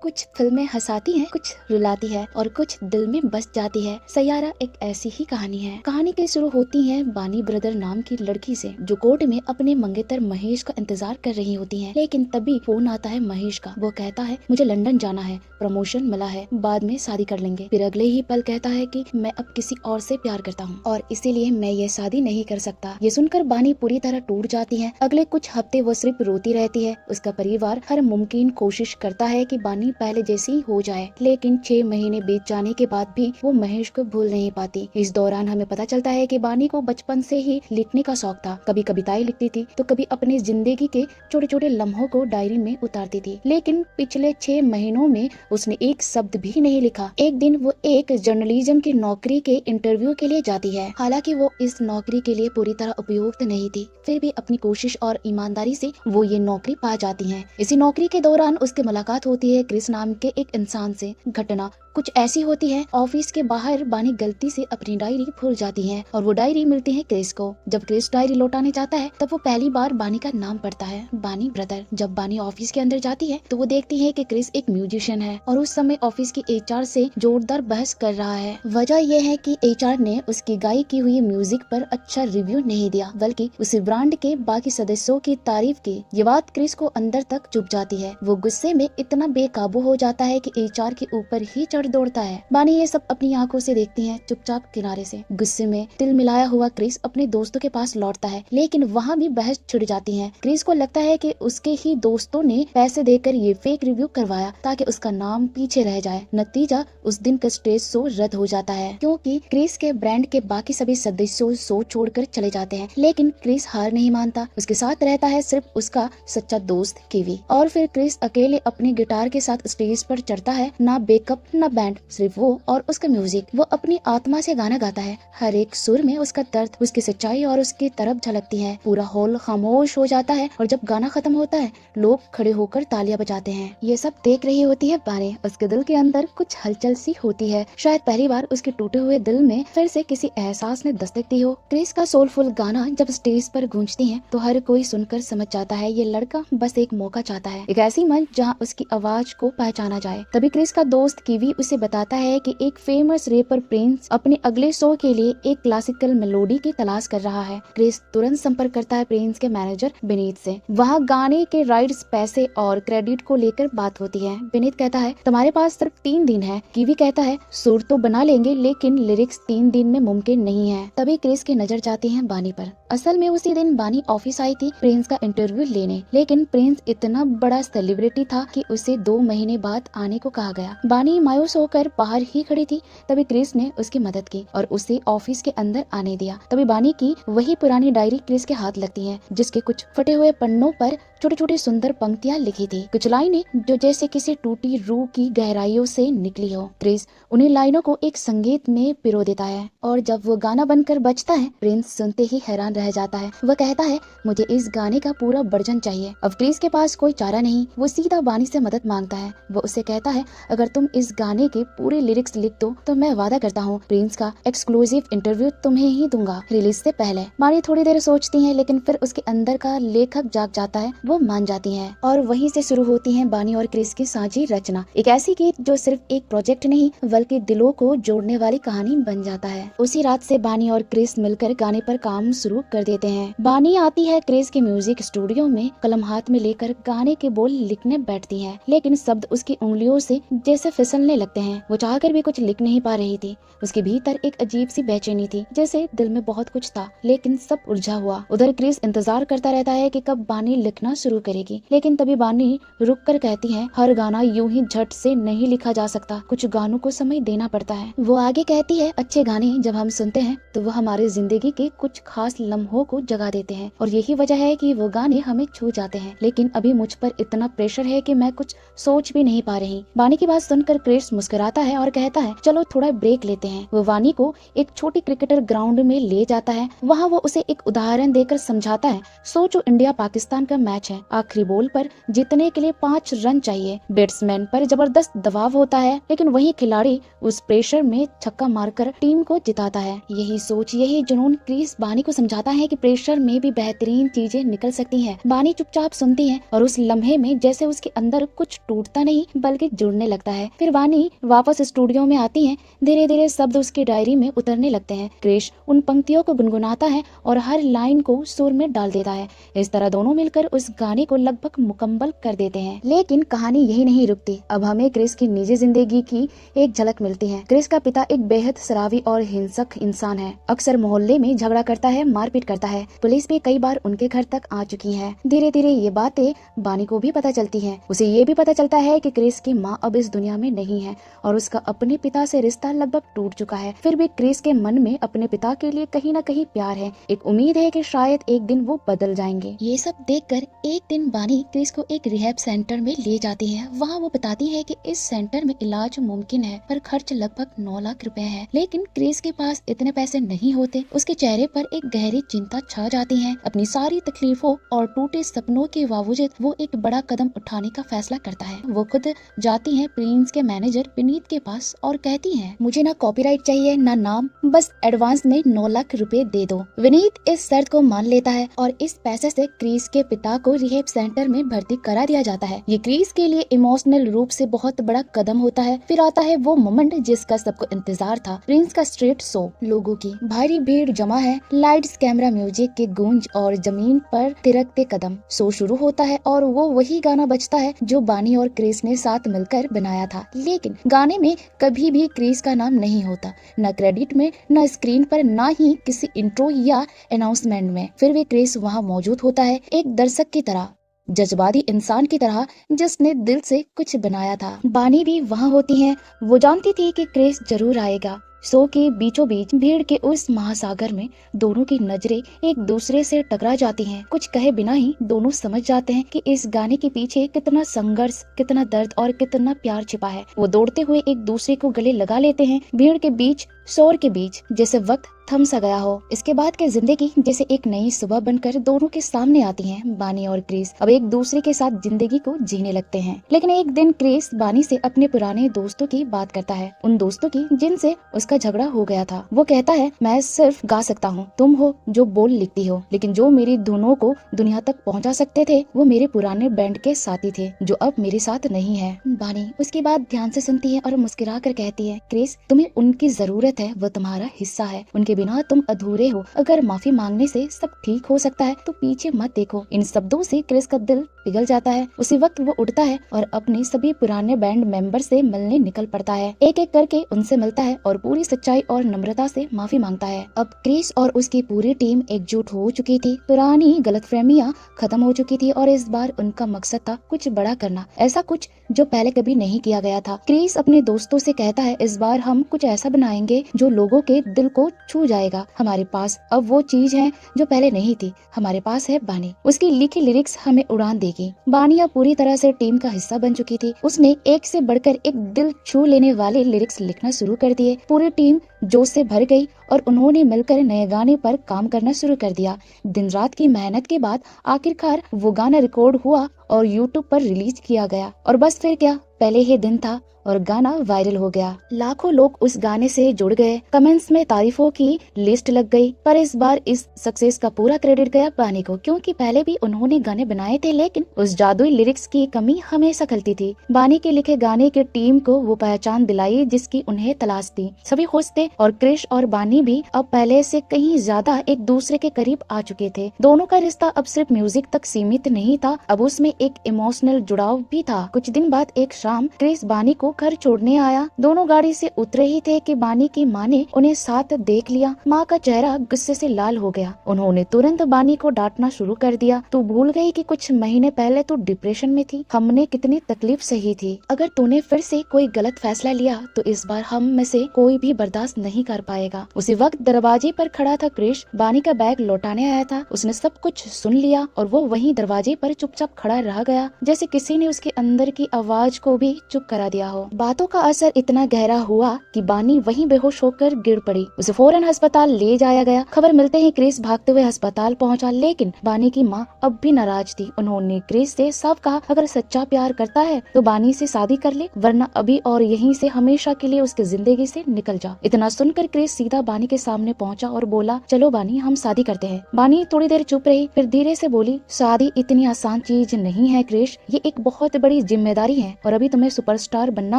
कुछ फिल्में हंसाती हैं, कुछ रुलाती है और कुछ दिल में बस जाती है। सैयारा एक ऐसी ही कहानी है। कहानी की शुरू होती है बानी ब्रदर नाम की लड़की से, जो कोर्ट में अपने मंगेतर महेश का इंतजार कर रही होती है। लेकिन तभी फोन आता है महेश का। वो कहता है मुझे लंदन जाना है, प्रमोशन मिला है, बाद में शादी कर लेंगे। फिर अगले ही पल कहता है कि मैं अब किसी और से प्यार करता हूँ और इसीलिए मैं ये शादी नहीं कर सकता। ये सुनकर बानी पूरी तरह टूट जाती है। अगले कुछ हफ्ते वो सिर्फ रोती रहती है। उसका परिवार हर मुमकिन कोशिश करता है कि बानी पहले जैसी हो जाए, लेकिन 6 महीने बीत जाने के बाद भी वो महेश को भूल नहीं पाती। इस दौरान हमें पता चलता है कि बानी को बचपन से ही लिखने का शौक था। कभी कविताएं लिखती थी तो कभी अपनी जिंदगी के छोटे छोटे लम्हों को डायरी में उतारती थी। लेकिन पिछले 6 महीनों में उसने एक शब्द भी नहीं लिखा। एक दिन वो एक जर्नलिज्म की नौकरी के इंटरव्यू के लिए जाती है। हालांकि वो इस नौकरी के लिए पूरी तरह उपयुक्त नहीं थी, फिर भी अपनी कोशिश और ईमानदारी से वो ये नौकरी पा जाती है। इसी नौकरी के दौरान उसकी मुलाकात होती है क्रिस नाम के एक इंसान से। घटना कुछ ऐसी होती है, ऑफिस के बाहर बानी गलती से अपनी डायरी भूल जाती है और वो डायरी मिलती है क्रिस को। जब क्रिस डायरी लौटाने जाता है तब वो पहली बार बानी का नाम पढ़ता है, बानी ब्रदर। जब बानी ऑफिस के अंदर जाती है तो वो देखती है कि क्रिस एक म्यूजिशियन है और उस समय ऑफिस की एचआर से जोरदार बहस कर रहा है। वजह यह है कि एचआर ने उसकी गाई की हुई म्यूजिक पर अच्छा रिव्यू नहीं दिया, बल्कि उसी ब्रांड के बाकी सदस्यों की तारीफ की। ये बात क्रिस को अंदर तक चुभ जाती है। वो गुस्से में इतना बेकाबू हो जाता है कि एचआर के ऊपर ही दौड़ता है। बानी ये सब अपनी आंखों से देखती है, चुपचाप किनारे से। गुस्से में तिल मिलाया हुआ क्रिस अपने दोस्तों के पास लौटता है, लेकिन वहाँ भी बहस छिड़ जाती है। क्रिस को लगता है कि उसके ही दोस्तों ने पैसे देकर ये फेक रिव्यू करवाया ताकि उसका नाम पीछे रह जाए। नतीजा उस दिन का स्टेज शो रद्द हो जाता है, क्योंकि क्रिस के ब्रांड के बाकी सभी सदस्य शो छोड़कर चले जाते हैं। लेकिन क्रिस हार नहीं मानता। उसके साथ रहता है सिर्फ उसका सच्चा दोस्त कीवी। और फिर क्रिस अकेले अपने गिटार के साथ स्टेज पर चढ़ता है। ना बेकअप ना बैंड, सिर्फ वो और उसका म्यूजिक। वो अपनी आत्मा से गाना गाता है। हर एक सुर में उसका दर्द, उसकी सच्चाई और उसकी तरफ झलकती है। पूरा हॉल खामोश हो जाता है और जब गाना खत्म होता है लोग खड़े होकर तालियां बजाते हैं। ये सब देख रही होती है बानी। उसके दिल के अंदर कुछ हलचल सी होती है। शायद पहली बार उसके टूटे हुए दिल में फिर से किसी एहसास ने दस्तक दी हो। क्रिस का सोलफुल गाना जब स्टेज पर गूंजती है तो हर कोई सुनकर समझ जाता है ये लड़का बस एक मौका चाहता है, एक ऐसी मंच जहाँ उसकी आवाज को पहचाना जाए। तभी क्रिस का दोस्त कीवी उसे बताता है कि एक फेमस रैपर प्रिंस अपने अगले शो के लिए एक क्लासिकल मेलोडी की तलाश कर रहा है। क्रिस तुरंत संपर्क करता है प्रिंस के मैनेजर विनीत से। वहाँ गाने के राइट्स, पैसे और क्रेडिट को लेकर बात होती है। विनीत कहता है तुम्हारे पास सिर्फ 3 दिन है। कीवी कहता है सुर तो बना लेंगे, लेकिन लिरिक्स 3 दिन में मुमकिन नहीं है। तभी क्रिस की नजर जाती है बानी पर। असल में उसी दिन बानी ऑफिस आई थी प्रिंस का इंटरव्यू लेने, लेकिन प्रिंस इतना बड़ा सेलिब्रिटी था कि उसे 2 महीने बाद आने को कहा गया। बानी मायूस होकर बाहर ही खड़ी थी। तभी क्रिस ने उसकी मदद की और उसे ऑफिस के अंदर आने दिया। तभी बानी की वही पुरानी डायरी क्रिस के हाथ लगती है, जिसके कुछ फटे हुए पन्नों पर छोटी छोटी सुंदर पंक्तियां लिखी थी। कुछ लाइनें जो जैसे किसी टूटी रूह की गहराइयों से निकली हो। क्रिस उन्हीं लाइनों को एक संगीत में पिरो देता है और जब वो गाना बनकर बजता है प्रिंस सुनते ही हैरान रह जाता है। वह कहता है मुझे इस गाने का पूरा वर्जन चाहिए। अब क्रिस के पास कोई चारा नहीं, वो सीधा बानी से मदद मांगता है। वो उसे कहता है अगर तुम इस गाने के पूरे लिरिक्स लिख दो तो मैं वादा करता हूँ प्रिंस का एक्सक्लूसिव इंटरव्यू तुम्हें ही दूंगा रिलीज से पहले। बानी थोड़ी देर सोचती है, लेकिन फिर उसके अंदर का लेखक जाग जाता है। वो मान जाती हैं और वहीं से शुरू होती है बानी और क्रिस की साझी रचना। एक ऐसी गीत जो सिर्फ एक प्रोजेक्ट नहीं बल्कि दिलों को जोड़ने वाली कहानी बन जाता है। उसी रात से बानी और क्रिस मिलकर गाने पर काम शुरू कर देते हैं। बानी आती है क्रिस के म्यूजिक स्टूडियो में, कलम हाथ में लेकर गाने के बोल लिखने बैठती है, लेकिन शब्द उसकी उंगलियों से जैसे फिसलने लगते हैं। वो चाहकर भी कुछ लिख नहीं पा रही थी। उसके भीतर एक अजीब सी बेचैनी थी, जैसे दिल में बहुत कुछ था लेकिन सब उलझा हुआ। उधर क्रिस इंतजार करता रहता है कि कब बानी लिखना शुरू करेगी, लेकिन तभी बानी रुक कर कहती है हर गाना यूं ही झट से नहीं लिखा जा सकता, कुछ गानों को समय देना पड़ता है। वो आगे कहती है अच्छे गाने जब हम सुनते हैं तो वो हमारे जिंदगी के कुछ खास लम्हों को जगा देते हैं और यही वजह है कि वो गाने हमें छू जाते हैं, लेकिन अभी मुझ पर इतना प्रेशर है कि मैं कुछ सोच भी नहीं पा रही। बानी की बात सुनकर क्रिस मुस्कुराता है और कहता है चलो थोड़ा ब्रेक लेते हैं। वो वानी को एक छोटी क्रिकेटर ग्राउंड में ले जाता है। वहाँ वो उसे एक उदाहरण देकर समझाता है सोचो इंडिया पाकिस्तान का मैच है, आखिरी बॉल पर जीतने के लिए 5 रन चाहिए। बैट्समैन पर जबरदस्त दबाव होता है, लेकिन वही खिलाड़ी उस प्रेशर में छक्का मारकर टीम को जिताता है। यही सोच, यही जुनून क्रिस बानी को समझाता बताता है कि प्रेशर में भी बेहतरीन चीजें निकल सकती हैं। बानी चुपचाप सुनती है और उस लम्हे में जैसे उसके अंदर कुछ टूटता नहीं बल्कि जुड़ने लगता है। फिर बानी वापस स्टूडियो में आती है। धीरे धीरे शब्द उसकी डायरी में उतरने लगते हैं। क्रिश उन पंक्तियों को गुनगुनाता है और हर लाइन को सुर में डाल देता है। इस तरह दोनों मिलकर उस गाने को लगभग मुकम्मल कर देते हैं। लेकिन कहानी यही नहीं रुकती। अब हमें क्रिस की निजी जिंदगी की एक झलक मिलती है। क्रिस का पिता एक बेहद शराबी और हिंसक इंसान है। अक्सर मोहल्ले में झगड़ा करता है, मारपीट करता है। पुलिस भी कई बार उनके घर तक आ चुकी है। धीरे धीरे ये बातें बानी को भी पता चलती है। उसे ये भी पता चलता है कि क्रिस की माँ अब इस दुनिया में नहीं है और उसका अपने पिता से रिश्ता लगभग टूट चुका है। फिर भी क्रिस के मन में अपने पिता के लिए कहीं न कहीं प्यार है। एक उम्मीद है कि शायद एक दिन वो बदल जाएंगे। ये सब देखकर एक दिन बानी क्रिस को एक रिहैब सेंटर में ले जाती है। वहाँ वो बताती है कि इस सेंटर में इलाज मुमकिन है पर खर्च लगभग 9 लाख रुपए है। लेकिन क्रिस के पास इतने पैसे नहीं होते। उसके चेहरे पर एक गहरी चिंता छा जाती है। अपनी सारी तकलीफों और टूटे सपनों के बावजूद वो एक बड़ा कदम उठाने का फैसला करता है। वो खुद जाती है प्रिंस के मैनेजर विनीत के पास और कहती है, मुझे ना कॉपीराइट चाहिए ना नाम, बस एडवांस में 9 लाख रुपए दे दो। विनीत इस शर्त को मान लेता है और इस पैसे से क्रिस के पिता को रिहैब सेंटर में भर्ती करा दिया जाता है। ये क्रिस के लिए इमोशनल रूप से बहुत बड़ा कदम होता है। फिर आता है वो मोमेंट जिसका सबको इंतजार था। प्रिंस का स्ट्रीट शो। लोगों की भारी भीड़ जमा है। लाइट्स, कैमरा, म्यूजिक के गूंज और जमीन पर थिरकते कदम। शो शुरू होता है और वो वही गाना बजता है जो बानी और क्रिस ने साथ मिलकर बनाया था। लेकिन गाने में कभी भी क्रिस का नाम नहीं होता, न क्रेडिट में, न स्क्रीन पर, न ही किसी इंट्रो या अनाउंसमेंट में। फिर भी क्रिस वहाँ मौजूद होता है, एक दर्शक की तरह, जज्बाती इंसान की तरह जिसने दिल से कुछ बनाया था। बानी भी वहाँ होती है। वो जानती थी कि क्रिस जरूर आएगा। शो के बीचों बीच भीड़ के उस महासागर में दोनों की नजरें एक दूसरे से टकरा जाती हैं। कुछ कहे बिना ही दोनों समझ जाते हैं कि इस गाने के पीछे कितना संघर्ष, कितना दर्द और कितना प्यार छिपा है। वो दौड़ते हुए एक दूसरे को गले लगा लेते हैं। भीड़ के बीच, शोर के बीच, जैसे वक्त थम सा गया हो। इसके बाद की जिंदगी जैसे एक नई सुबह बनकर दोनों के सामने आती है। बानी और क्रिस अब एक दूसरे के साथ जिंदगी को जीने लगते हैं। लेकिन एक दिन क्रिस बानी से अपने पुराने दोस्तों की बात करता है, उन दोस्तों की जिनसे उसका झगड़ा हो गया था। वो कहता है, मैं सिर्फ गा सकता हूँ, तुम हो जो बोल लिखती हो, लेकिन जो मेरी धुनों को दुनिया तक पहुँचा सकते थे वो मेरे पुराने बैंड के साथी थे जो अब मेरे साथ नहीं है। बानी उसकी बात ध्यान से सुनती है और मुस्कुरा कर कहती है, क्रिस तुम्हें उनकी जरूरत है, वो तुम्हारा हिस्सा है, उनके बिना तुम अधूरे हो। अगर माफी मांगने से सब ठीक हो सकता है तो पीछे मत देखो। इन शब्दों से क्रिस का दिल पिघल जाता है। उसी वक्त वो उठता है और अपने सभी पुराने बैंड मेंबर से मिलने निकल पड़ता है। एक एक करके उनसे मिलता है और पूरी सच्चाई और नम्रता से माफी मांगता है। अब क्रिस और उसकी पूरी टीम एकजुट हो चुकी थी। पुरानी गलतफहमियां खत्म हो चुकी थी और इस बार उनका मकसद था कुछ बड़ा करना, ऐसा कुछ जो पहले कभी नहीं किया गया था। क्रिस अपने दोस्तों से कहता है, इस बार हम कुछ ऐसा बनाएंगे जो लोगों के दिल को छू जाएगा। हमारे पास अब वो चीज है जो पहले नहीं थी, हमारे पास है बानी। उसकी लिखी लिरिक्स हमें उड़ान देगी। बानी अब पूरी तरह से टीम का हिस्सा बन चुकी थी। उसने एक से बढ़कर एक दिल छू लेने वाले लिरिक्स लिखना शुरू कर दिए। पूरी टीम जोश से भर गई और उन्होंने मिलकर नए गाने पर काम करना शुरू कर दिया। दिन रात की मेहनत के बाद आखिरकार वो गाना रिकॉर्ड हुआ और यूट्यूब पर रिलीज किया गया। और बस फिर क्या, पहले ही दिन था और गाना वायरल हो गया। लाखों लोग उस गाने से जुड़ गए। कमेंट्स में तारीफों की लिस्ट लग गई। पर इस बार इस सक्सेस का पूरा क्रेडिट गया बानी को, क्योंकि पहले भी उन्होंने गाने बनाए थे लेकिन उस जादुई लिरिक्स की कमी हमेशा खलती थी। बानी के लिखे गाने की टीम को वो पहचान दिलाई जिसकी उन्हें तलाश थी। सभी खुश थे और क्रिश और बानी भी अब पहले से कहीं ज्यादा एक दूसरे के करीब आ चुके थे। दोनों का रिश्ता अब सिर्फ म्यूजिक तक सीमित नहीं था, अब उसमें एक इमोशनल जुड़ाव भी था। कुछ दिन बाद एक शाम क्रिस बानी को घर छोड़ने आया। दोनों गाड़ी से उतरे ही थे कि बानी की माँ ने उन्हें साथ देख लिया। माँ का चेहरा गुस्से से लाल हो गया। उन्होंने तुरंत बानी को डांटना शुरू कर दिया। तू भूल गई कि कुछ महीने पहले तू डिप्रेशन में थी, हमने कितनी तकलीफ सही थी। अगर तूने फिर से कोई गलत फैसला लिया तो इस बार हम में से कोई भी बर्दाश्त नहीं कर पाएगा। उसी वक्त दरवाजे पर खड़ा था क्रिश। बानी का बैग लौटाने आया था। उसने सब कुछ सुन लिया और वो वहीं दरवाजे पर चुपचाप खड़ा रह गया, जैसे किसी ने उसके अंदर की आवाज को को भी चुप करा दिया हो। बातों का असर इतना गहरा हुआ कि बानी वहीं बेहोश होकर गिर पड़ी। उसे फौरन अस्पताल ले जाया गया। खबर मिलते ही क्रिस भागते हुए अस्पताल पहुंचा, लेकिन बानी की माँ अब भी नाराज थी। उन्होंने क्रिस से साफ कहा, अगर सच्चा प्यार करता है तो बानी से शादी कर ले, वरना अभी और यहीं से हमेशा के लिए उसकी जिंदगी से निकल जा। इतना सुनकर क्रिस सीधा बानी के सामने पहुंचा और बोला, चलो बानी, हम शादी करते हैं। बानी थोड़ी देर चुप रही, फिर धीरे से बोली, शादी इतनी आसान चीज नहीं है क्रिस, ये एक बहुत बड़ी जिम्मेदारी है और अभी तुम्हें सुपरस्टार बनना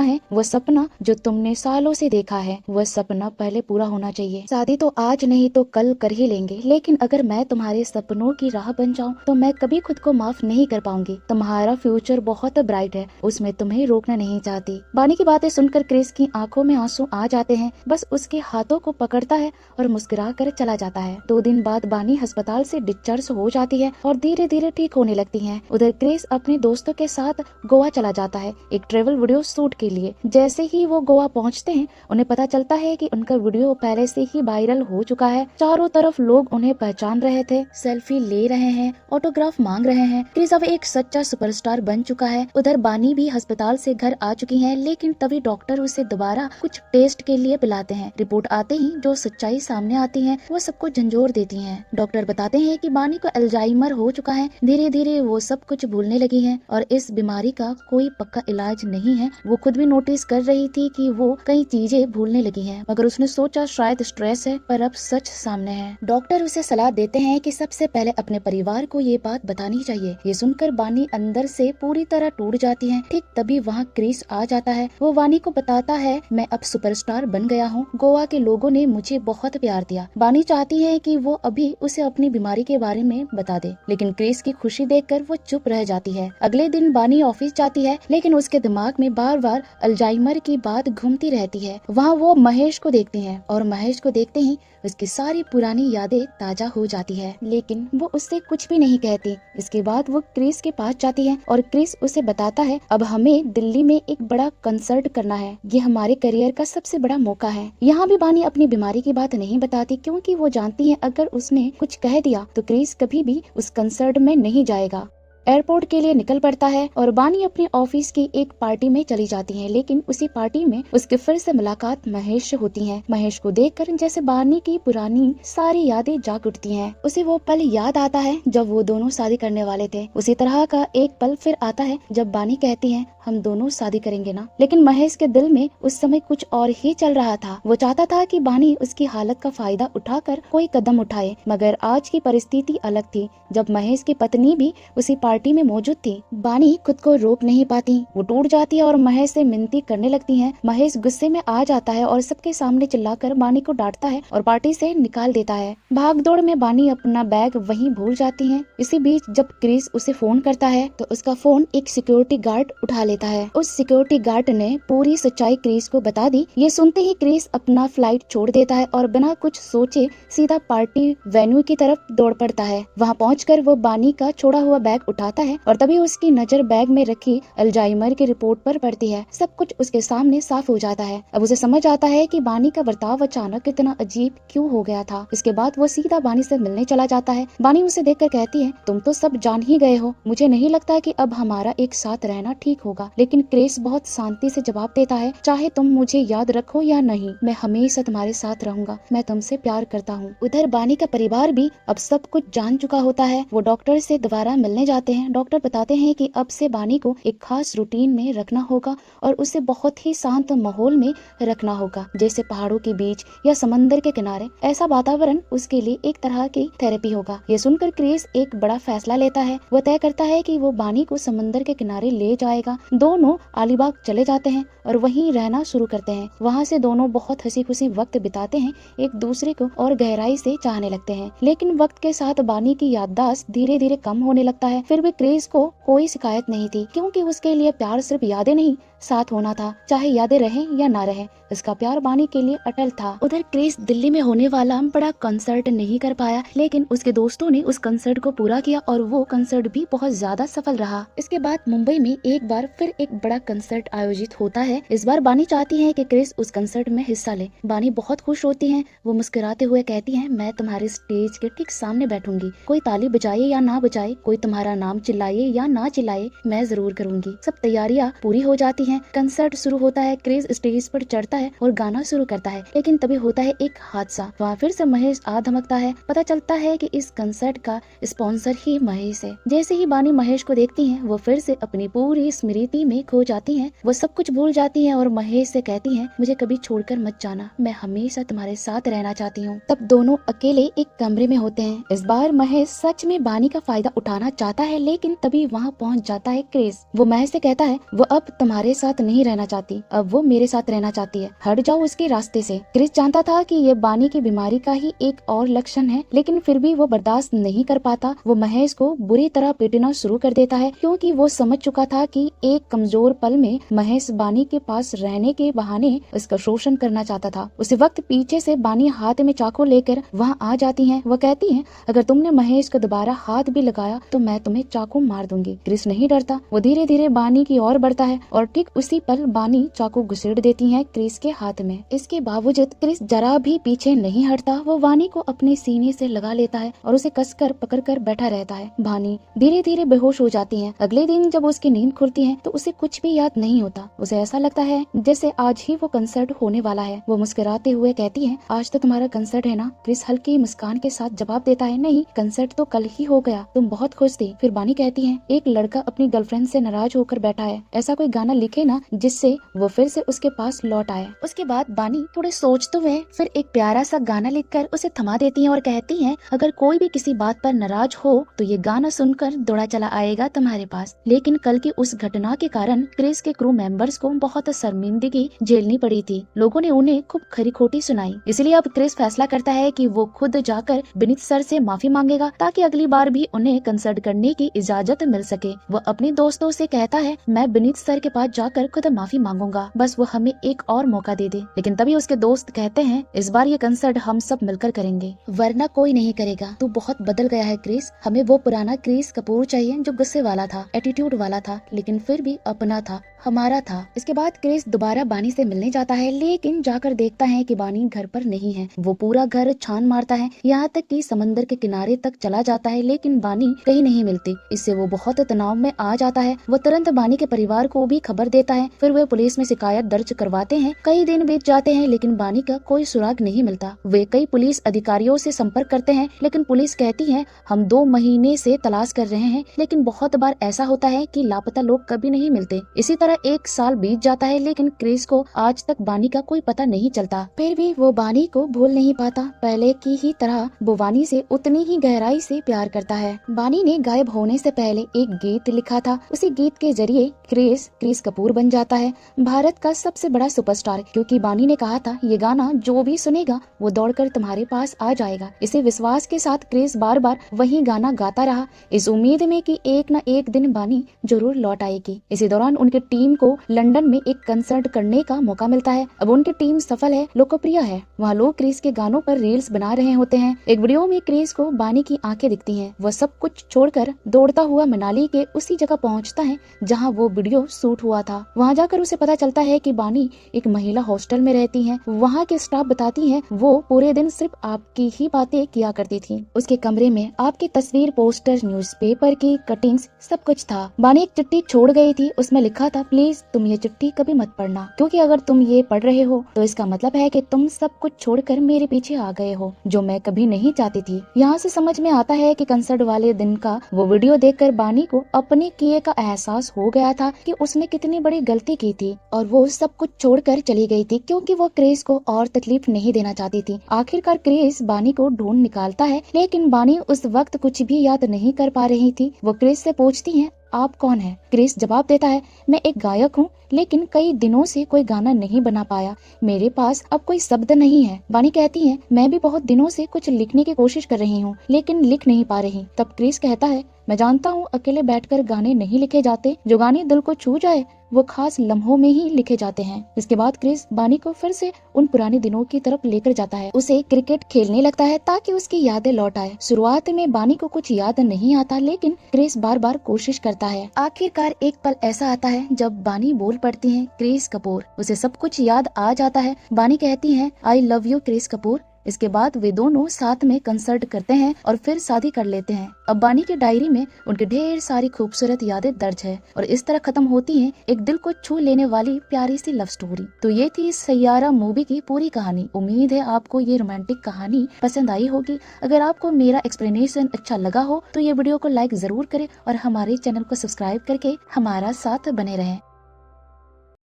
है। वो सपना जो तुमने सालों से देखा है, वह सपना पहले पूरा होना चाहिए। शादी तो आज नहीं तो कल कर ही लेंगे, लेकिन अगर मैं तुम्हारे सपनों की राह बन जाऊं तो मैं कभी खुद को माफ नहीं कर पाऊंगी। तुम्हारा फ्यूचर बहुत ब्राइट है, उसमें तुम्हें रोकना नहीं चाहती। बानी की बातें सुनकर क्रिस की आंखों में आंसू आ जाते हैं। बस उसके हाथों को पकड़ता है और मुस्कुरा कर चला जाता है। 2 दिन बाद बानी अस्पताल से डिस्चार्ज हो जाती है और धीरे धीरे ठीक होने लगती है। उधर क्रिस अपने दोस्तों के साथ गोवा चला जाता है एक ट्रेवल वीडियो शूट के लिए। जैसे ही वो गोवा पहुंचते हैं, उन्हें पता चलता है कि उनका वीडियो पहले से ही वायरल हो चुका है। चारों तरफ लोग उन्हें पहचान रहे थे, सेल्फी ले रहे हैं, ऑटोग्राफ मांग रहे हैं। क्रिस अब एक सच्चा सुपरस्टार बन चुका है। उधर बानी भी अस्पताल से घर आ चुकी है, लेकिन तभी डॉक्टर उसे दोबारा कुछ टेस्ट के लिए बुलाते हैं। रिपोर्ट आते ही जो सच्चाई सामने आती है वो सबको झंझोर देती है। डॉक्टर बताते हैं कि बानी को अल्जाइमर हो चुका है। धीरे धीरे वो सब कुछ भूलने लगी है और इस बीमारी का कोई पक्का इलाज नहीं है। वो खुद भी नोटिस कर रही थी कि वो कई चीजें भूलने लगी हैं, मगर उसने सोचा शायद स्ट्रेस है, पर अब सच सामने है। डॉक्टर उसे सलाह देते हैं कि सबसे पहले अपने परिवार को ये बात बतानी चाहिए। ये सुनकर बानी अंदर से पूरी तरह टूट जाती है। ठीक तभी वहाँ क्रिस आ जाता है। वो बानी को बताता है, मैं अब सुपरस्टार बन गया हूँ, गोवा के लोगों ने मुझे बहुत प्यार दिया। बानी चाहती है कि वो अभी उसे अपनी बीमारी के बारे में बता दे, लेकिन क्रिस की खुशी देखकर वो चुप रह जाती है। अगले दिन बानी ऑफिस जाती है, लेकिन उसके दिमाग में बार बार अल्जाइमर की बात घूमती रहती है। वहाँ वो महेश को देखती है और महेश को देखते ही उसकी सारी पुरानी यादें ताजा हो जाती है, लेकिन वो उससे कुछ भी नहीं कहती। इसके बाद वो क्रिस के पास जाती है और क्रिस उसे बताता है, अब हमें दिल्ली में एक बड़ा कंसर्ट करना है, ये हमारे करियर का सबसे बड़ा मौका है। यहाँ भी बानी अपनी बीमारी की बात नहीं बताती, क्योंकि वो जानती है अगर उसने कुछ कह दिया तो क्रिस कभी भी उस कंसर्ट में नहीं जाएगा। एयरपोर्ट के लिए निकल पड़ता है और बानी अपने ऑफिस की एक पार्टी में चली जाती है, लेकिन उसी पार्टी में उसकी फिर से मुलाकात महेश से होती है। महेश को देखकर जैसे बानी की पुरानी सारी यादें जाग उठती हैं। उसे वो पल याद आता है जब वो दोनों शादी करने वाले थे। उसी तरह का एक पल फिर आता है जब बानी कहती है, हम दोनों शादी करेंगे ना। लेकिन महेश के दिल में उस समय कुछ और ही चल रहा था। वो चाहता था कि बानी उसकी हालत का फायदा उठाकर कोई कदम उठाए, मगर आज की परिस्थिति अलग थी। जब महेश की पत्नी भी उसी पार्टी में मौजूद थी, बानी खुद को रोक नहीं पाती। वो टूट जाती है और महेश से मिन्नती करने लगती है। महेश गुस्से में आ जाता है और सबके सामने चिल्लाकर बानी को डांटता है और पार्टी से निकाल देता है। भागदौड़ में बानी अपना बैग वहीं भूल जाती है। इसी बीच जब क्रिस उसे फोन करता है तो उसका फोन एक सिक्योरिटी गार्ड उठा लेता है। उस सिक्योरिटी गार्ड ने पूरी सच्चाई क्रिस को बता दी। ये सुनते ही क्रिस अपना फ्लाइट छोड़ देता है और बिना कुछ सोचे सीधा पार्टी वेन्यू की तरफ दौड़ पड़ता है। वहाँ पहुंचकर वो बानी का छोड़ा हुआ बैग उठाता है और तभी उसकी नजर बैग में रखी अल्जाइमर की रिपोर्ट पर पड़ती है। सब कुछ उसके सामने साफ हो जाता है। अब उसे समझ आता है कि बानी का बर्ताव अचानक इतना अजीब क्यों हो गया था। इसके बाद वो सीधा बानी से मिलने चला जाता है। बानी उसे देखकर कहती है, तुम तो सब जान ही गए हो, मुझे नहीं लगता कि अब हमारा एक साथ रहना ठीक होगा। लेकिन क्रिस बहुत शांति से जवाब देता है, चाहे तुम मुझे याद रखो या नहीं, मैं हमेशा तुम्हारे साथ रहूंगा, मैं तुमसे प्यार करता हूँ। उधर बानी का परिवार भी अब सब कुछ जान चुका होता है। वो डॉक्टर से दोबारा मिलने जाते हैं। डॉक्टर बताते हैं कि अब से बानी को एक खास रूटीन में रखना होगा और उसे बहुत ही शांत माहौल में रखना होगा, जैसे पहाड़ों के बीच या समंदर के किनारे। ऐसा वातावरण उसके लिए एक तरह की थेरेपी होगा। ये सुनकर क्रिस एक बड़ा फैसला लेता है। वो तय करता है कि वो बानी को समंदर के किनारे ले जाएगा। दोनों अलीबाग चले जाते हैं और वहीं रहना शुरू करते हैं। वहाँ से दोनों बहुत हंसी खुशी वक्त बिताते हैं, एक दूसरे को और गहराई से चाहने लगते हैं। लेकिन वक्त के साथ बानी की याददाश्त धीरे धीरे कम होने लगता है। फिर भी क्रिस को कोई शिकायत नहीं थी, क्योंकि उसके लिए प्यार सिर्फ यादें नहीं, साथ होना था, चाहे यादें रहें या ना रहें। इसका प्यार बानी के लिए अटल था। उधर क्रिस दिल्ली में होने वाला बड़ा कंसर्ट नहीं कर पाया, लेकिन उसके दोस्तों ने उस कंसर्ट को पूरा किया और वो कंसर्ट भी बहुत ज्यादा सफल रहा। इसके बाद मुंबई में एक बार फिर एक बड़ा कंसर्ट आयोजित होता है। इस बार बानी चाहती है कि क्रिस उस कंसर्ट में हिस्सा ले। बानी बहुत खुश होती है। वो मुस्कुराते हुए कहती है, मैं तुम्हारे स्टेज के ठीक सामने बैठूंगी। कोई ताली बजाए या ना बजाए, कोई तुम्हारा नाम चिल्लाए या ना चिल्लाए, मैं जरूर करूंगी। सब तैयारियां पूरी हो जाती हैं। कंसर्ट शुरू होता है। क्रिस स्टेज पर चढ़ता है और गाना शुरू करता है, लेकिन तभी होता है एक हादसा। वहाँ फिर से महेश आ धमकता है। पता चलता है कि इस कंसर्ट का स्पॉन्सर ही महेश है। जैसे ही बानी महेश को देखती है, वो फिर से अपनी पूरी स्मृति में खो जाती है। वो सब कुछ भूल जाती है और महेश से कहती है, मुझे कभी छोड़कर मत जाना, मैं हमेशा तुम्हारे साथ रहना चाहती हूँ। तब दोनों अकेले एक कमरे में होते हैं। इस बार महेश सच में बानी का फायदा उठाना चाहता है, लेकिन तभी वहाँ पहुँच जाता है क्रिस। वो महेश से कहता है, वो अब तुम्हारे साथ नहीं रहना चाहती, अब वो मेरे साथ रहना चाहती है, हट जाओ उसके रास्ते से। क्रिस जानता था कि ये बानी की बीमारी का ही एक और लक्षण है, लेकिन फिर भी वो बर्दाश्त नहीं कर पाता। वो महेश को बुरी तरह पीटना शुरू कर देता है, क्योंकि वो समझ चुका था कि एक कमजोर पल में महेश बानी के पास रहने के बहाने उसका शोषण करना चाहता था। उसी वक्त पीछे से बानी हाथ में चाकू लेकर वहाँ आ जाती है। वो कहती है, अगर तुमने महेश को दोबारा हाथ भी लगाया तो मैं तुम्हें चाकू मार दूंगी। क्रिस नहीं डरता। वो धीरे धीरे बानी की ओर बढ़ता है और ठीक उसी पल बानी चाकू घुसेड़ देती है क्रिस के हाथ में। इसके बावजूद क्रिस जरा भी पीछे नहीं हटता। वो बानी को अपने सीने से लगा लेता है और उसे कसकर पकड़कर बैठा रहता है। बानी धीरे धीरे बेहोश हो जाती है। अगले दिन जब उसकी नींद खुलती है तो उसे कुछ भी याद नहीं होता। उसे ऐसा लगता है जैसे आज ही वो कंसर्ट होने वाला है। वो मुस्कुराते हुए कहती है, आज तो तुम्हारा कंसर्ट है ना? क्रिस हल्की मुस्कान के साथ जवाब देता है, नहीं, कंसर्ट तो कल ही हो गया, तुम बहुत खुश थी। फिर बानी कहती है, एक लड़का अपनी गर्लफ्रेंड से नाराज होकर बैठा है, ऐसा कोई गाना लिखे ना जिससे वो फिर से उसके पास लौट आए। उसके बाद बानी थोड़े सोचते हुए फिर एक प्यारा सा गाना लिखकर उसे थमा देती है और कहती है, अगर कोई भी किसी बात पर नाराज हो तो ये गाना सुनकर दौड़ा चला आएगा तुम्हारे पास। लेकिन कल की उस घटना के कारण क्रिस के क्रू मेंबर्स को बहुत शर्मिंदगी झेलनी पड़ी थी। लोगों ने उन्हें खूब खरी खोटी सुनाई। इसलिए अब क्रिस फैसला करता है कि वो खुद जाकर विनीत सर से माफी मांगेगा, ताकि अगली बार भी उन्हें कंसर्ट करने की इजाजत मिल सके। वो अपने दोस्तों से कहता है, मैं विनीत सर के पास जाकर खुद माफी मांगूंगा, बस वो हमें एक और मौका दे दे। लेकिन तभी उसके दोस्त कहते हैं, इस बार ये कंसर्ट हम सब मिलकर करेंगे, वरना कोई नहीं करेगा। तू बहुत बदल गया है क्रिस, हमें वो पुराना क्रिस कपूर चाहिए जो गुस्से वाला था, एटीट्यूड वाला था, लेकिन फिर भी अपना था, हमारा था। इसके बाद क्रिस दोबारा बानी से मिलने जाता है, लेकिन जाकर देखता है कि बानी घर पर नहीं है। वो पूरा घर छान मारता है, यहाँ तक कि समंदर के किनारे तक चला जाता है, लेकिन बानी कहीं नहीं मिलती। इससे वो बहुत तनाव में आ जाता है। वो तुरंत बानी के परिवार को भी खबर देता है। फिर वे पुलिस में शिकायत दर्ज करवाते हैं। कई दिन बीत जाते हैं, लेकिन बानी का कोई सुराग नहीं मिलता। वे कई पुलिस अधिकारियों से संपर्क करते हैं, लेकिन पुलिस कहती है, हम 2 महीने से तलाश कर रहे हैं, लेकिन बहुत बार ऐसा होता है कि लापता लोग कभी नहीं मिलते। इसी तरह 1 साल बीत जाता है, लेकिन क्रिस को आज तक बानी का कोई पता नहीं चलता। फिर भी वो बानी को भूल नहीं पाता। पहले की ही तरह वो बानी से उतनी ही गहराई से प्यार करता है। बानी ने गायब होने से पहले एक गीत लिखा था। उसी गीत के जरिए क्रिस कपूर बन जाता है, भारत का सबसे बड़ा सुपरस्टार, क्योंकि बानी ने कहा था, ये गाना जो भी सुनेगा वो दौड़कर तुम्हारे पास आ जाएगा। इसी विश्वास के साथ क्रिस बार बार वही गाना गाता रहा, इस उम्मीद में कि एक न एक दिन बानी जरूर लौट आएगी। इसी दौरान उनकी टीम को लंदन में एक कंसर्ट करने का मौका मिलता है। अब उनकी टीम सफल है, लोकप्रिय है। वहाँ लोग क्रिस के गानों पर रील्स बना रहे होते हैं। एक वीडियो में क्रिस को बानी की आंखें दिखती हैं। वह सब कुछ छोड़कर दौड़ता हुआ मनाली के उसी जगह पहुँचता है जहाँ वो वीडियो शूट हुआ था। वहाँ जाकर उसे पता चलता है कि बानी एक महिला हॉस्टल में रहती है। वहाँ के स्टाफ बताती है, वो पूरे दिन सिर्फ आपकी ही बातें किया करती थी। उसके कमरे में आपकी तस्वीर, पोस्टर, न्यूज़पेपर की कटिंग्स, सब कुछ था। बानी एक चिट्ठी छोड़ गई थी, उसमें लिखा था, प्लीज तुम ये चिट्ठी कभी मत पढ़ना, क्योंकि अगर तुम ये पढ़ रहे हो तो इसका मतलब है कि तुम सब कुछ छोड़कर मेरे पीछे आ गए हो, जो मैं कभी नहीं चाहती थी। यहाँ से समझ में आता है कि कंसर्ट वाले दिन का वो वीडियो देखकर बानी को अपने किए का एहसास हो गया था कि उसने कितनी बड़ी गलती की थी और वो सब कुछ छोड़कर चली गई थी, क्योंकि वो क्रिस को और तकलीफ नहीं देना चाहती थी। आखिरकार क्रिस बानी को ढूंढ निकालता है, लेकिन बानी उस वक्त कुछ भी याद नहीं कर पा रही थी। वो क्रिस से पूछती है, आप कौन है? क्रिस जवाब देता है, मैं एक गायक हूँ, लेकिन कई दिनों से कोई गाना नहीं बना पाया, मेरे पास अब कोई शब्द नहीं है। बानी कहती है, मैं भी बहुत दिनों से कुछ लिखने की कोशिश कर रही हूँ, लेकिन लिख नहीं पा रही। तब क्रिस कहता है, मैं जानता हूँ अकेले बैठकर गाने नहीं लिखे जाते, जो गाने दिल को छू जाए वो खास लम्हों में ही लिखे जाते हैं। इसके बाद क्रिस बानी को फिर से उन पुराने दिनों की तरफ लेकर जाता है। उसे क्रिकेट खेलने लगता है ताकि उसकी यादें लौट आए। शुरुआत में बानी को कुछ याद नहीं आता, लेकिन क्रिस बार बार कोशिश करता है। आखिरकार एक पल ऐसा आता है जब बानी बोल पड़ती है क्रिस कपूर। उसे सब कुछ याद आ जाता है। बानी कहती है I love you Chris Kapoor. इसके बाद वे दोनों साथ में कंसर्ट करते हैं और फिर शादी कर लेते हैं। अब बानी की डायरी में उनकी ढेर सारी खूबसूरत यादें दर्ज है और इस तरह खत्म होती है एक दिल को छू लेने वाली प्यारी सी लव स्टोरी। तो ये थी सैयारा मूवी की पूरी कहानी। उम्मीद है आपको ये रोमांटिक कहानी पसंद आई होगी। अगर आपको मेरा एक्सप्लेनेशन अच्छा लगा हो तो ये वीडियो को लाइक जरूर करें और हमारे चैनल को सब्सक्राइब करके हमारा साथ बने रहें।